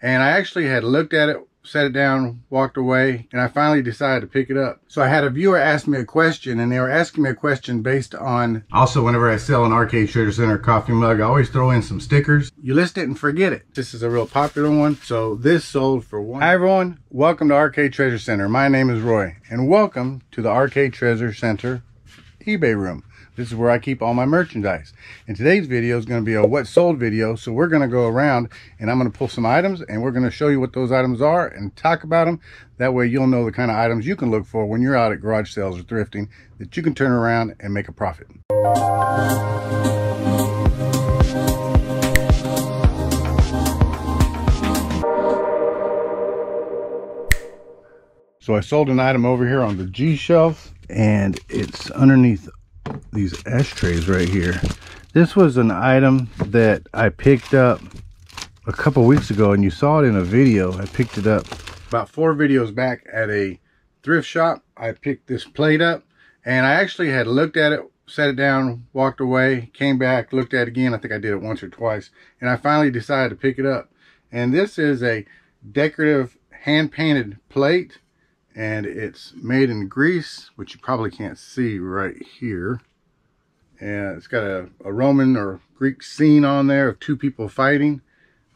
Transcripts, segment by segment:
And I actually had looked at it, set it down, walked away, and I finally decided to pick it up. So I had a viewer ask me a question, and they were asking me a question based on, also whenever I sell an Arcade Treasure Center coffee mug, I always throw in some stickers. You list it and forget it. This is a real popular one, so this sold for one. Hi everyone, welcome to Arcade Treasure Center. My name is Roy, and welcome to the Arcade Treasure Center eBay room. This is where I keep all my merchandise. And today's video is going to be a what sold video. So we're going to go around and I'm going to pull some items and we're going to show you what those items are and talk about them. That way you'll know the kind of items you can look for when you're out at garage sales or thrifting that you can turn around and make a profit. So I sold an item over here on the G shelf and it's underneath these ashtrays right here. This was an item that I picked up a couple weeks ago and you saw it in a video. I picked it up about 4 videos back at a thrift shop. I picked this plate up and I actually had looked at it, set it down, walked away, came back, looked at it again. I think I did it once or twice and I finally decided to pick it up. And this is a decorative hand-painted plate. And it's made in Greece, which you probably can't see right here. And it's got a Roman or Greek scene on there of 2 people fighting.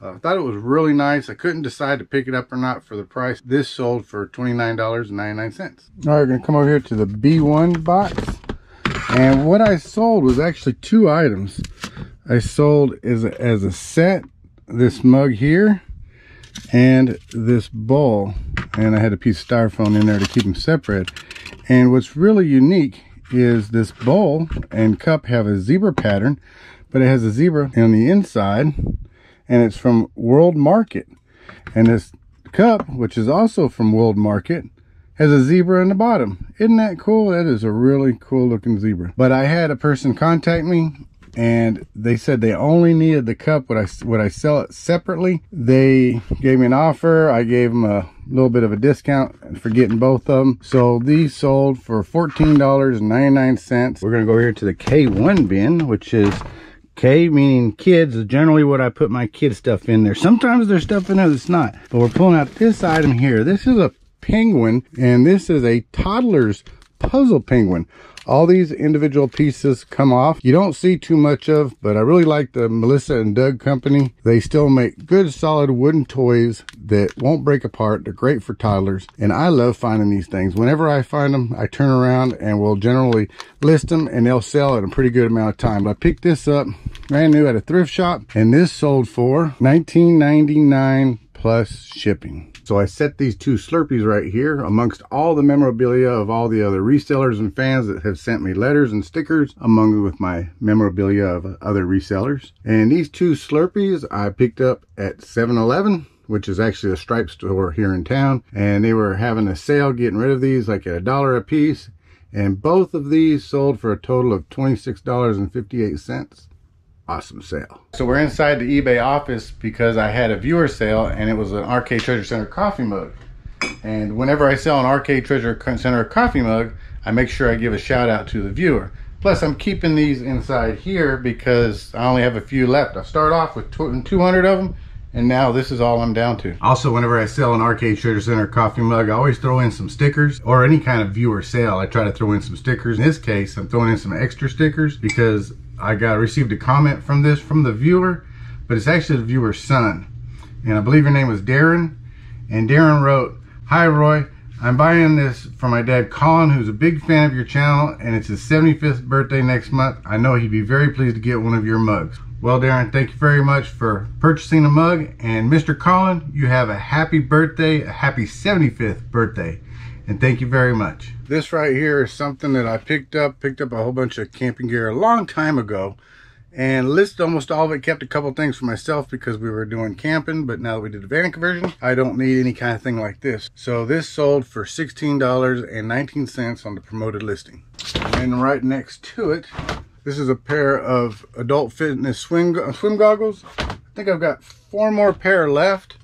I thought it was really nice. I couldn't decide to pick it up or not for the price. This sold for $29.99. All right, we're gonna come over here to the B1 box. And what I sold was actually 2 items. I sold as a set, this mug here and this bowl. And I had a piece of styrofoam in there to keep them separate. And what's really unique is this bowl and cup have a zebra pattern, but it has a zebra on the inside and it's from World Market. And this cup, which is also from World Market, has a zebra in the bottom. Isn't that cool? That is a really cool looking zebra. But I had a person contact me and they said they only needed the cup. Would I sell it separately? They gave me an offer. I gave them a little bit of a discount for getting both of them. So these sold for $14.99. We're going to go here to the K1 bin, which is K meaning kids, is generally what I put my kid stuff in there. Sometimes there's stuff in there that's not. But we're pulling out this item here. This is a penguin and this is a toddler's puzzle penguin. All these individual pieces come off. You don't see too much of, but I really like the Melissa and Doug company. They still make good solid wooden toys that won't break apart. They're great for toddlers and I love finding these things. Whenever I find them, I turn around and will generally list them and they'll sell in a pretty good amount of time. But I picked this up brand new at a thrift shop and this sold for $19.99 plus shipping. So I set these 2 Slurpees right here amongst all the memorabilia of all the other resellers and fans that have sent me letters and stickers, among with my memorabilia of other resellers. And these 2 Slurpees I picked up at 7-Eleven, which is actually a Stripe store here in town. And they were having a sale getting rid of these like at $1 a piece. And both of these sold for a total of $26.58. Awesome sale. So we're inside the eBay office because I had a viewer sale and it was an Arcade Treasure Center coffee mug. And whenever I sell an Arcade Treasure Center coffee mug, I make sure I give a shout out to the viewer. Plus I'm keeping these inside here because I only have a few left. I start off with 200 of them and now this is all I'm down to. Also, whenever I sell an Arcade Treasure Center coffee mug, I always throw in some stickers, or any kind of viewer sale. I try to throw in some stickers. In this case, I'm throwing in some extra stickers because I received a comment from the viewer, but it's actually the viewer's son. And I believe your name was Darren. And Darren wrote, "Hi Roy, I'm buying this for my dad Colin, who's a big fan of your channel, and it's his 75th birthday next month. I know he'd be very pleased to get one of your mugs." Well, Darren, thank you very much for purchasing a mug. And Mr. Colin, you have a happy birthday, a happy 75th birthday. And thank you very much. This right here is something that I picked up a whole bunch of camping gear a long time ago and listed almost all of it. Kept a couple things for myself because we were doing camping, but now that we did the van conversion, I don't need any kind of thing like this. So this sold for $16.19 on the promoted listing. And right next to it, this is a pair of adult fitness swim goggles. I think I've got 4 more pair left.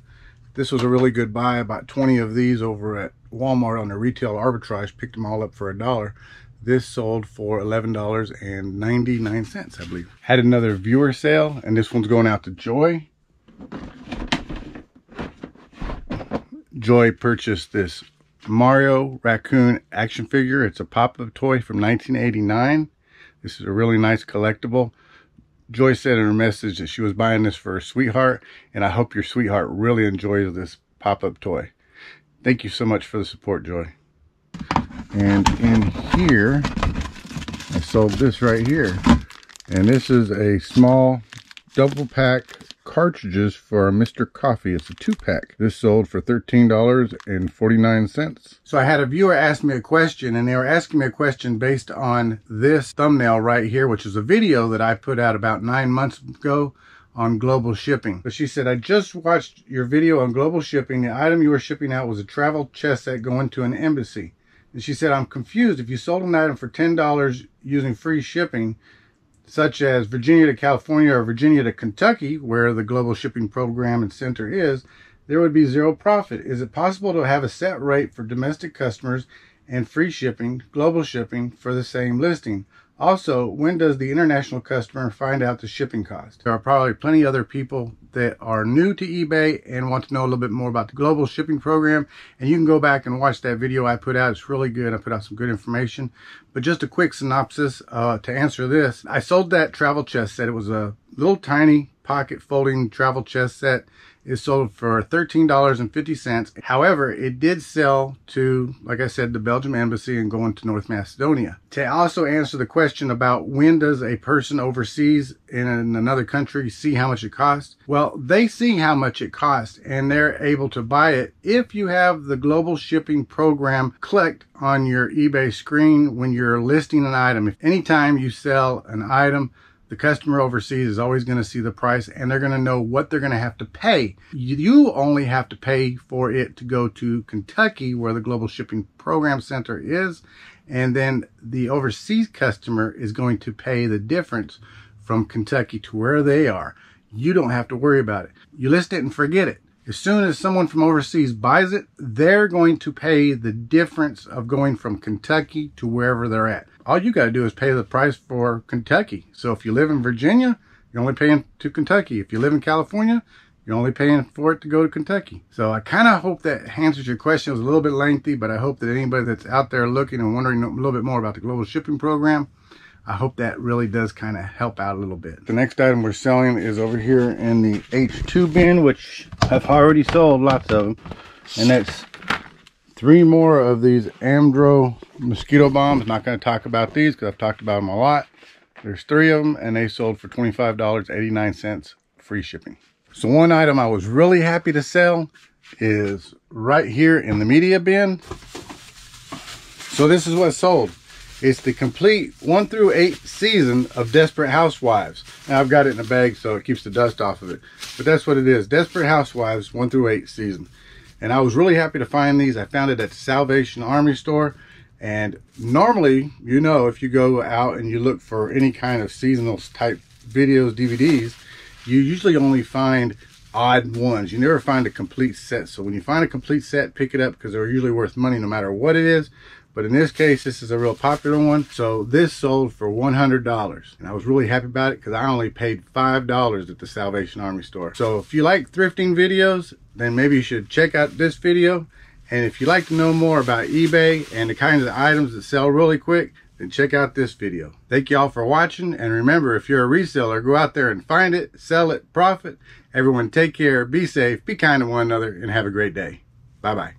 This was a really good buy. About 20 of these over at Walmart on the retail arbitrage. Picked them all up for $1. This sold for $11.99, I believe. Had another viewer sale, and this one's going out to Joy. Joy purchased this Mario raccoon action figure. It's a pop-up toy from 1989. This is a really nice collectible. Joy said in her message that she was buying this for her sweetheart, and I hope your sweetheart really enjoys this pop-up toy. Thank you so much for the support, Joy. And in here, I sold this right here. And this is a small double pack cartridges for Mr. Coffee. It's a 2-pack. This sold for $13.49. So I had a viewer ask me a question, and they were asking me a question based on this thumbnail right here, which is a video that I put out about 9 months ago on global shipping. But she said, I just watched your video on global shipping. The item you were shipping out was a travel chest set going to an embassy. And she said, I'm confused. If you sold an item for $10 using free shipping, such as Virginia to California or Virginia to Kentucky, where the global shipping program and center is, there would be zero profit. Is it possible to have a set rate for domestic customers and free shipping, global shipping for the same listing? Also, when does the international customer find out the shipping cost? There are probably plenty other people that are new to eBay and want to know a little bit more about the global shipping program. And you can go back and watch that video I put out. It's really good. I put out some good information. But just a quick synopsis to answer this. I sold that travel chest set. It was a little tiny pocket folding travel chest set. It sold for $13.50. However, it did sell to, like I said, the Belgium embassy and going to North Macedonia. To also answer the question about when does a person overseas in another country see how much it costs? Well, they see how much it costs and they're able to buy it if you have the global shipping program clicked on your eBay screen when you're listing an item. If anytime you sell an item, the customer overseas is always going to see the price and they're going to know what they're going to have to pay. You only have to pay for it to go to Kentucky, where the Global Shipping Program Center is. And then the overseas customer is going to pay the difference from Kentucky to where they are. You don't have to worry about it. You list it and forget it. As soon as someone from overseas buys it, they're going to pay the difference of going from Kentucky to wherever they're at. All you got to do is pay the price for Kentucky. So if you live in Virginia, you're only paying to Kentucky. If you live in California, you're only paying for it to go to Kentucky. So I kind of hope that answers your question. It was a little bit lengthy, but I hope that anybody that's out there looking and wondering a little bit more about the global shipping program, I hope that really does kind of help out a little bit. The next item we're selling is over here in the H2 bin, which I've already sold lots of them. And that's 3 more of these Amdro mosquito bombs. Not going to talk about these because I've talked about them a lot. There's 3 of them and they sold for $25.89 free shipping. So one item I was really happy to sell is right here in the media bin. So this is what sold. It's the complete 1 through 8 season of Desperate Housewives. Now I've got it in a bag so it keeps the dust off of it. But that's what it is. Desperate Housewives 1 through 8 season. And I was really happy to find these. I found it at the Salvation Army store. And normally, you know, if you go out and you look for any kind of seasonal type videos, DVDs, you usually only find odd ones. You never find a complete set. So when you find a complete set, pick it up because they're usually worth money no matter what it is. But in this case, this is a real popular one. So this sold for $100. And I was really happy about it because I only paid $5 at the Salvation Army store. So if you like thrifting videos, then maybe you should check out this video. And if you'd like to know more about eBay and the kinds of items that sell really quick, then check out this video. Thank you all for watching. And remember, if you're a reseller, go out there and find it, sell it, profit. Everyone take care, be safe, be kind to one another, and have a great day. Bye-bye.